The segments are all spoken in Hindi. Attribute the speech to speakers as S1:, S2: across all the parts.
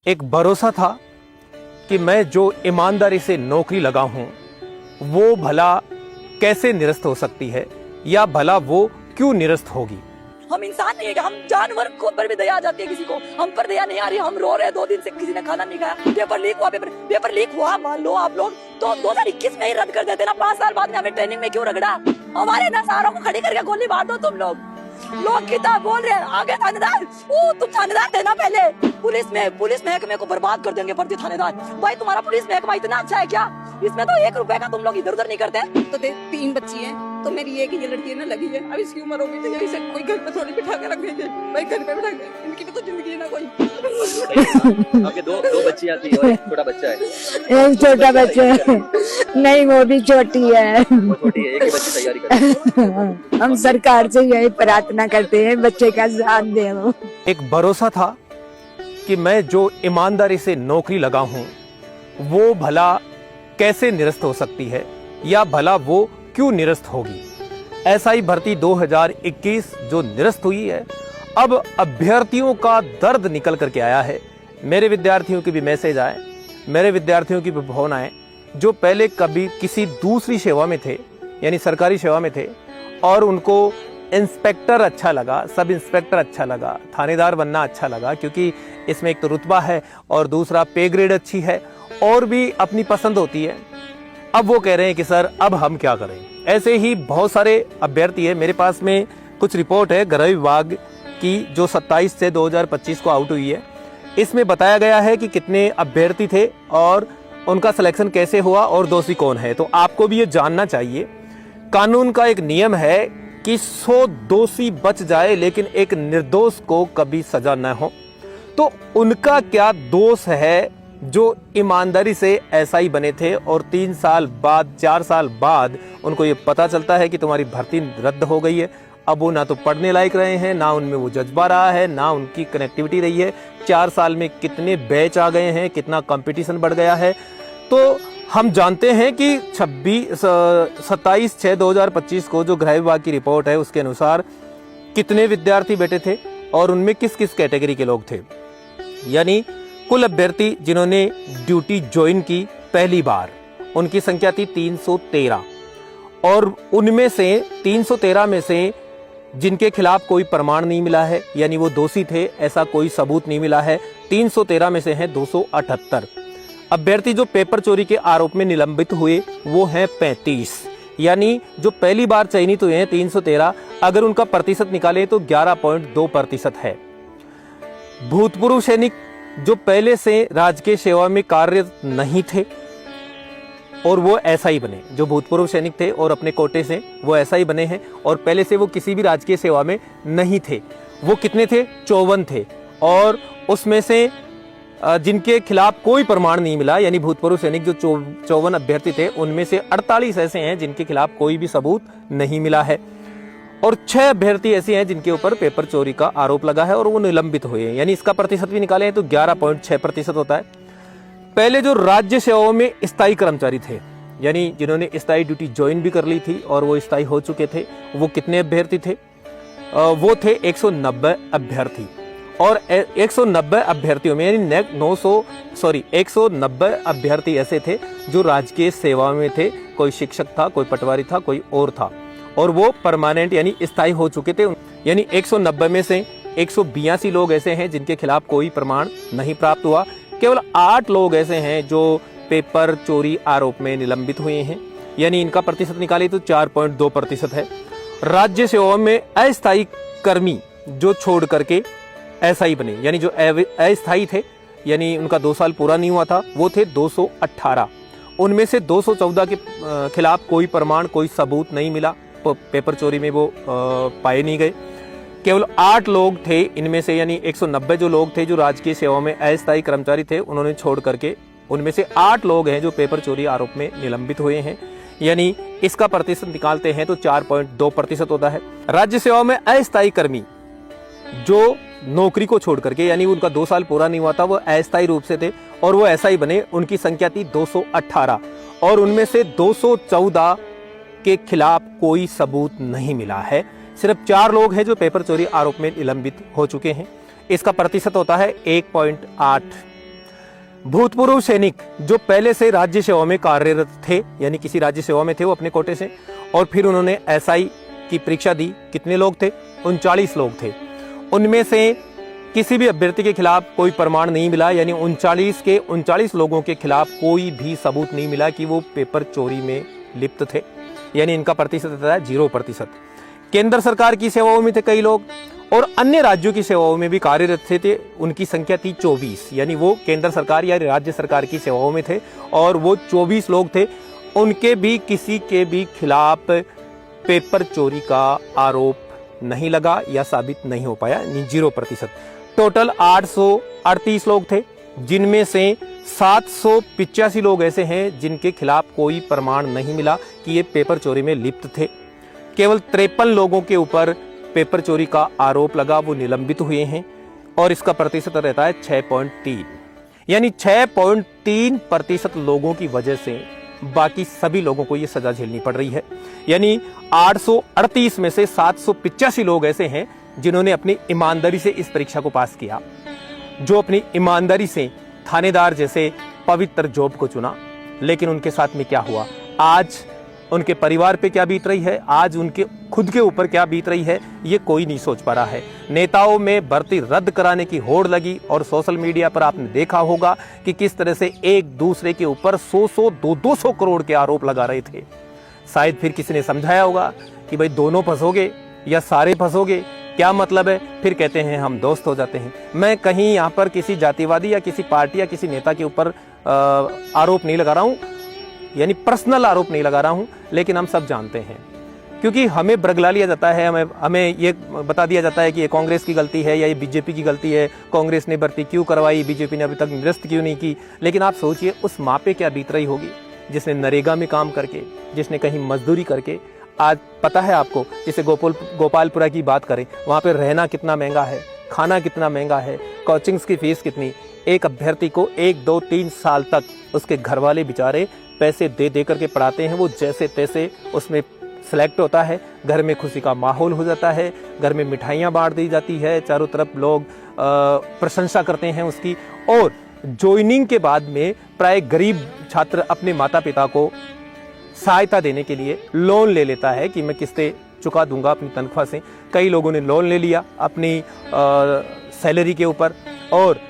S1: एक भरोसा था कि मैं जो ईमानदारी से नौकरी लगा हूं वो भला कैसे निरस्त हो सकती है या भला वो क्यों निरस्त होगी।
S2: हम इंसान नहीं है, हम जानवर को पर भी दया आ जाती है किसी को, हम पर दया नहीं आ रही। हम रो रहे हैं 2 दिन से, किसी ने खाना नहीं खाया, पेपर लीक हुआ मान लो आप लोग तो 2021 में ही रद्द कर देते ना। 5 साल बाद में हमें ट्रेनिंग में क्यों रगड़ा? हमारे नजारों को खड़ी करके गोली मार दो तुम लोग किताब बोल रहे हैं आगे थानेदार। तुम थानेदार थे ना पहले, पुलिस महकमे को बर्बाद कर देंगे भर्ती थानेदार। भाई तुम्हारा पुलिस महकमा इतना अच्छा है क्या? इसमें तो 1 रुपए का तुम लोग इधर उधर नहीं करते।
S3: तो 3 बच्ची हैं, तो मेरी एक ही लड़की है ना लगी है। अब इसकी उम्र होगी तो यही से कोई घर पे थोड़ी बिठा के रख देंगे भाई, घर पे बिठा के, इनकी भी तो जिंदगी है ना कोई।
S4: आपके दो बच्ची आती है और एक छोटा बच्चा है।
S5: एक छोटा बच्चा है, नहीं वो भी छोटी है,
S4: वो छोटी है, एक ही बच्ची तैयारी कर रही है।
S5: हम सरकार से यही प्रार्थना करते हैं बच्चे का साथ दे। वो
S1: एक भरोसा था कि मैं जो ईमानदारी से नौकरी लगा हूं वो भला कैसे निरस्त हो सकती है या भला वो क्यों निरस्त होगी। एसआई भर्ती 2021 जो निरस्त हुई है, अब अभ्यर्थियों का दर्द निकल करके आया है। मेरे विद्यार्थियों की भी मैसेज आए, मेरे विद्यार्थियों की भी फोन आए जो पहले कभी किसी दूसरी सेवा में थे यानी सरकारी सेवा में थे और उनको इंस्पेक्टर अच्छा लगा, सब इंस्पेक्टर अच्छा लगा, थानेदार बनना अच्छा लगा, क्योंकि इसमें एक तो रुतबा है और दूसरा पे ग्रेड अच्छी है और भी अपनी पसंद होती है। अब वो कह रहे हैं कि सर अब हम क्या करें। ऐसे ही बहुत सारे अभ्यर्थी है। मेरे पास में कुछ रिपोर्ट है गृह विभाग की जो 27 से 2025 को आउट हुई है। इसमें बताया गया है कि कितने अभ्यर्थी थे और उनका सिलेक्शन कैसे हुआ और दोषी कौन है। तो आपको भी ये जानना चाहिए। कानून का एक नियम है कि 100 दोषी बच जाए लेकिन एक निर्दोष को कभी सजा न हो। तो उनका क्या दोष है जो ईमानदारी से एसआई बने थे और 3 साल बाद 4 साल बाद उनको ये पता चलता है कि तुम्हारी भर्ती रद्द हो गई है। अब वो ना तो पढ़ने लायक रहे हैं, ना उनमें वो जज्बा रहा है, ना उनकी कनेक्टिविटी रही है। 4 साल में कितने बैच आ गए हैं, कितना कंपटीशन बढ़ गया है। तो हम जानते हैं कि 27/6/2025 को जो गृह विभाग की रिपोर्ट है उसके अनुसार कितने विद्यार्थी बैठे थे और उनमें किस किस कैटेगरी के लोग थे। यानी कुल अभ्यर्थी जिन्होंने ड्यूटी ज्वाइन की पहली बार, उनकी संख्या थी 313 और उनमें से 313 में से जिनके खिलाफ कोई प्रमाण नहीं मिला है यानी वो दोषी थे ऐसा कोई सबूत नहीं मिला है, 313 में से हैं 278 अभ्यर्थी। जो पेपर चोरी के आरोप में निलंबित हुए वो हैं 35, यानी जो पहली बार चयनित हुए हैं 313, अगर उनका प्रतिशत निकाले तो 11.2% है। भूतपूर्व सैनिक जो पहले से राजकीय सेवा में कार्य नहीं थे और वो एसआई बने, जो भूतपूर्व सैनिक थे और अपने कोटे से वो एसआई बने हैं और पहले से वो किसी भी राजकीय सेवा में नहीं थे, वो कितने थे? 54 थे। और उसमें से जिनके खिलाफ कोई प्रमाण नहीं मिला यानी भूतपूर्व सैनिक जो 54 अभ्यर्थी थे उनमें से 48 ऐसे हैं जिनके खिलाफ कोई भी सबूत नहीं मिला है और 6 अभ्यर्थी ऐसे हैं जिनके ऊपर पेपर चोरी का आरोप लगा है और वो निलंबित हुए हैं। यानी इसका प्रतिशत भी निकाले तो 11.6% होता है। पहले जो राज्य सेवाओं में स्थायी कर्मचारी थे यानी जिन्होंने स्थायी ड्यूटी ज्वाइन भी कर ली थी और वो स्थायी हो चुके थे, वो कितने अभ्यर्थी थे? वो थे 190 अभ्यर्थी और 190 अभ्यर्थियों में यानी 190 अभ्यर्थी ऐसे थे जो राजकीय सेवा में थे। कोई शिक्षक था, कोई पटवारी था, कोई और था और वो परमानेंट यानी स्थायी हो चुके थे। यानी 190 में से 182 लोग ऐसे हैं जिनके खिलाफ कोई प्रमाण नहीं प्राप्त हुआ। केवल 8 लोग ऐसे हैं जो पेपर चोरी आरोप में निलंबित हुए हैं, यानी इनका प्रतिशत निकाले तो 4.2% है। राज्य सेवा में अस्थायी कर्मी जो छोड़ करके एसआई बने यानी जो अस्थायी थे यानी उनका 2 साल पूरा नहीं हुआ था, वो थे 218। उनमें से 214 के खिलाफ कोई प्रमाण, कोई सबूत नहीं मिला, पेपर चोरी में वो पाए नहीं गए। केवल 8 लोग थे इनमें से, यानी 190 जो लोग थे जो राजकीय सेवा में अस्थायी कर्मचारी थे उन्होंने छोड़ करके उनमें से 8 लोग हैं जो पेपर चोरी आरोप में निलंबित हुए हैं। यानी इसका प्रतिशत निकालते हैं तो 4.2% होता है। राज्य सेवा में अस्थायी कर्मी जो नौकरी को छोड़ करके यानी उनका 2 साल पूरा नहीं हुआ था, वो अस्थायी रूप से थे और वो एसआई बने, उनकी संख्या थी 218 और उनमें से 214 के खिलाफ कोई सबूत नहीं मिला है। सिर्फ 4 लोग हैं जो पेपर चोरी आरोप में निलंबित हो चुके हैं। इसका प्रतिशत होता है 1.8 भूतपूर्व सैनिक जो पहले से राज्य सेवा में कार्यरत थे, यानी किसी राज्य सेवा में थे वो अपने कोटे से, और फिर उन्होंने एसआई की परीक्षा दी। कितने लोग थे? 39 लोग थे। उनमें से किसी भी अभ्यर्थी के खिलाफ कोई प्रमाण नहीं मिला, यानी 39 के 39 लोगों के खिलाफ कोई भी सबूत नहीं मिला कि वो पेपर चोरी में लिप्त थे, यानी इनका प्रतिशत होता है 0%। केंद्र सरकार की सेवाओं में थे कई लोग, और अन्य राज्यों की सेवाओं में भी कार्यरत थे। उनकी संख्या थी 24, यानी वो केंद्र सरकार या राज्य सरकार की सेवाओं में थे, और वो 24 लोग थे। उनके भी किसी के भी खिलाफ पेपर चोरी का आरोप नहीं लगा या साबित नहीं हो पाया, 0%। टोटल 838 लोग थे, जिनमें से 785 लोग ऐसे हैं जिनके खिलाफ कोई प्रमाण नहीं मिला कि ये पेपर चोरी में लिप्त थे। केवल 53 लोगों के ऊपर पेपर चोरी का आरोप लगा, वो निलंबित हुए हैं, और इसका प्रतिशत रहता है 6.3, यानी 6.3% लोगों की वजह से बाकी सभी लोगों को ये सजा झेलनी पड़ रही है। यानी 838 में से 785 लोग ऐसे हैं जिन्होंने अपनी ईमानदारी से इस परीक्षा को पास किया, जो अपनी ईमानदारी से थानेदार जैसे पवित्र जॉब को चुना। लेकिन उनके साथ में क्या हुआ? आज उनके परिवार पे क्या बीत रही है, आज उनके खुद के ऊपर क्या बीत रही है, ये कोई नहीं सोच पा रहा है। नेताओं में भर्ती रद्द कराने की होड़ लगी, और सोशल मीडिया पर आपने देखा होगा कि किस तरह से एक दूसरे के ऊपर 100-100, 200-200 करोड़ के आरोप लगा रहे थे। शायद फिर किसी ने समझाया होगा कि भाई दोनों फंसोगे या सारे फंसोगे, क्या मतलब है? फिर कहते हैं हम दोस्त हो जाते हैं। मैं कहीं यहाँ पर किसी जातिवादी या किसी पार्टी या किसी नेता के ऊपर आरोप नहीं लगा रहा हूँ, यानी पर्सनल आरोप नहीं लगा रहा हूँ, लेकिन हम सब जानते हैं, क्योंकि हमें बरगला लिया जाता है, हमें ये बता दिया जाता है कि ये कांग्रेस की गलती है या ये बीजेपी की गलती है, कांग्रेस ने भर्ती क्यों करवाई, बीजेपी ने अभी तक निरस्त क्यों नहीं की। लेकिन आप सोचिए उस माँ पे क्या बीत रही होगी जिसने नरेगा में काम करके, जिसने कहीं मजदूरी करके, आज पता है आपको, जैसे गोपालपुरा की बात करें, वहाँ पे रहना कितना महंगा है, खाना कितना महंगा है, कोचिंग्स की फीस कितनी। एक अभ्यर्थी को 1, 2, 3 साल तक उसके घर वाले बेचारे पैसे दे दे करके पढ़ाते हैं, वो जैसे तैसे उसमें सेलेक्ट होता है, घर में खुशी का माहौल हो जाता है, घर में मिठाइयाँ बांट दी जाती है, चारों तरफ लोग प्रशंसा करते हैं उसकी। और ज्वाइनिंग के बाद में प्राय गरीब छात्र अपने माता पिता को सहायता देने के लिए लोन ले लेता है कि मैं किस्तें चुका दूंगा अपनी तनख्वाह से। कई लोगों ने लोन ले लिया अपनी सैलरी के ऊपर, और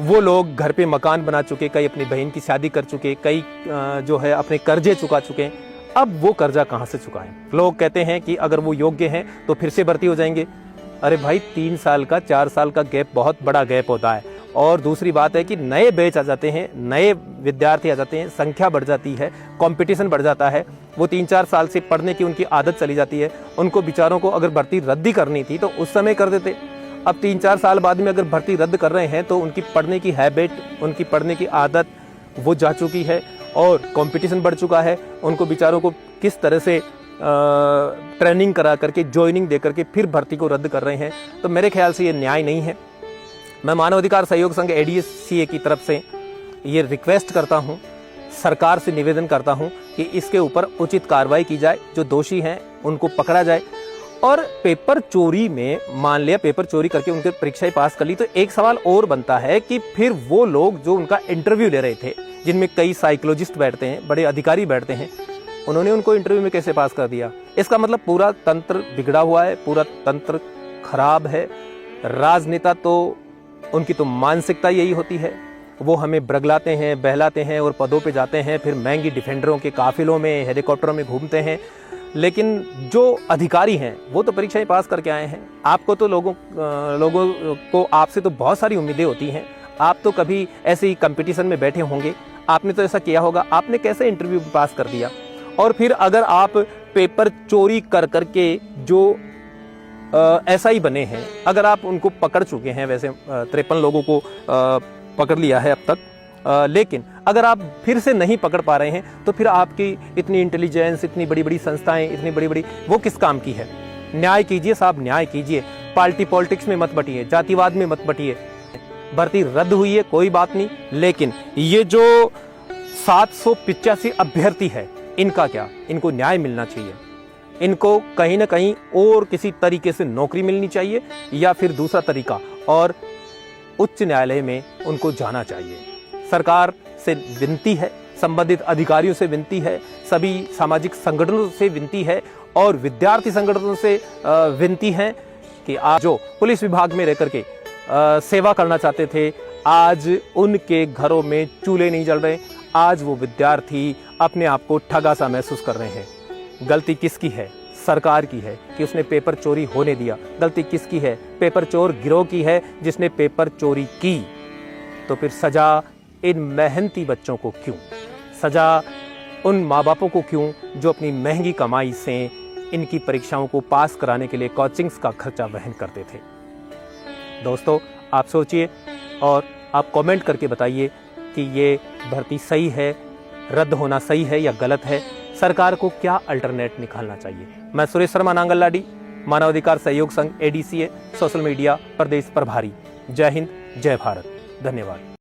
S1: वो लोग घर पे मकान बना चुके, कई अपनी बहन की शादी कर चुके, कई जो है अपने कर्जे चुका चुके। अब वो कर्जा कहाँ से चुकाएं? लोग कहते हैं कि अगर वो योग्य हैं तो फिर से भर्ती हो जाएंगे। अरे भाई, 3 साल का 4 साल का गैप बहुत बड़ा गैप होता है। और दूसरी बात है कि नए बैच आ जाते हैं, नए विद्यार्थी आ जाते हैं, संख्या बढ़ जाती है, कंपटीशन बढ़ जाता है। वो 3-4 साल से पढ़ने की उनकी आदत चली जाती है। उनको बेचारों को अगर भर्ती रद्द ही करनी थी तो उस समय कर देते। अब 3-4 साल बाद में अगर भर्ती रद्द कर रहे हैं तो उनकी पढ़ने की हैबिट, उनकी पढ़ने की आदत वो जा चुकी है, और कंपटीशन बढ़ चुका है। उनको बेचारों को किस तरह से ट्रेनिंग करा करके, ज्वाइनिंग दे करके फिर भर्ती को रद्द कर रहे हैं। तो मेरे ख्याल से ये न्याय नहीं है। मैं मानव अधिकार सहयोग संघ ADSCA की तरफ से ये रिक्वेस्ट करता हूँ, सरकार से निवेदन करता हूँ कि इसके ऊपर उचित कार्रवाई की जाए, जो दोषी हैं उनको पकड़ा जाए। और पेपर चोरी में, मान लिया पेपर चोरी करके उनके परीक्षाएं पास कर ली, तो एक सवाल और बनता है कि फिर वो लोग जो उनका इंटरव्यू ले रहे थे, जिनमें कई साइकोलॉजिस्ट बैठते हैं, बड़े अधिकारी बैठते हैं, उन्होंने उनको इंटरव्यू में कैसे पास कर दिया? इसका मतलब पूरा तंत्र बिगड़ा हुआ है, पूरा तंत्र खराब है। राजनेता तो, उनकी तो मानसिकता यही होती है, वो हमें बरगलाते हैं, बहलाते हैं और पदों पे जाते हैं, फिर महंगी डिफेंडरों के काफिलों में, हेलीकॉप्टरों में घूमते हैं। लेकिन जो अधिकारी हैं वो तो परीक्षाएं पास करके आए हैं। आपको तो लोगों को आपसे तो बहुत सारी उम्मीदें होती हैं। आप तो कभी ऐसे ही कंपटीशन में बैठे होंगे, आपने तो ऐसा किया होगा, आपने कैसे इंटरव्यू पास कर दिया? और फिर अगर आप पेपर चोरी कर करके जो ऐसा ही बने हैं, अगर आप उनको पकड़ चुके हैं, वैसे 53 लोगों को पकड़ लिया है अब तक, लेकिन अगर आप फिर से नहीं पकड़ पा रहे हैं तो फिर आपकी इतनी इंटेलिजेंस, इतनी बड़ी बड़ी संस्थाएं, इतनी बड़ी बड़ी, वो किस काम की है? न्याय कीजिए साहब, न्याय कीजिए। पार्टी पॉलिटिक्स में मत बटिए, जातिवाद में मत बटिए। भर्ती रद्द हुई है, कोई बात नहीं, लेकिन ये जो 785 अभ्यर्थी है, इनका क्या? इनको न्याय मिलना चाहिए। इनको कहीं ना कहीं और किसी तरीके से नौकरी मिलनी चाहिए, या फिर दूसरा तरीका, और उच्च न्यायालय में उनको जाना चाहिए। सरकार से विनती है, संबंधित अधिकारियों से विनती है, सभी सामाजिक संगठनों से विनती है और विद्यार्थी संगठनों से विनती है कि आज जो पुलिस विभाग में रह करके सेवा करना चाहते थे, आज उनके घरों में चूल्हे नहीं जल रहे, आज वो विद्यार्थी अपने आप को ठगा सा महसूस कर रहे हैं। गलती किसकी है? सरकार की है कि उसने पेपर चोरी होने दिया। गलती किसकी है? पेपर चोर गिरोह की है जिसने पेपर चोरी की। तो फिर सजा इन मेहनती बच्चों को क्यों? सजा उन माँ बापों को क्यों जो अपनी महंगी कमाई से इनकी परीक्षाओं को पास कराने के लिए कोचिंग्स का खर्चा वहन करते थे। दोस्तों, आप सोचिए और आप कमेंट करके बताइए कि ये भर्ती सही है, रद्द होना सही है या गलत है। सरकार को क्या अल्टरनेट निकालना चाहिए। मैं सुरेश शर्मा नांगललाडी, मानवाधिकार सहयोग संघ ADCA, सोशल मीडिया प्रदेश प्रभारी। जय हिंद, जय भारत, धन्यवाद।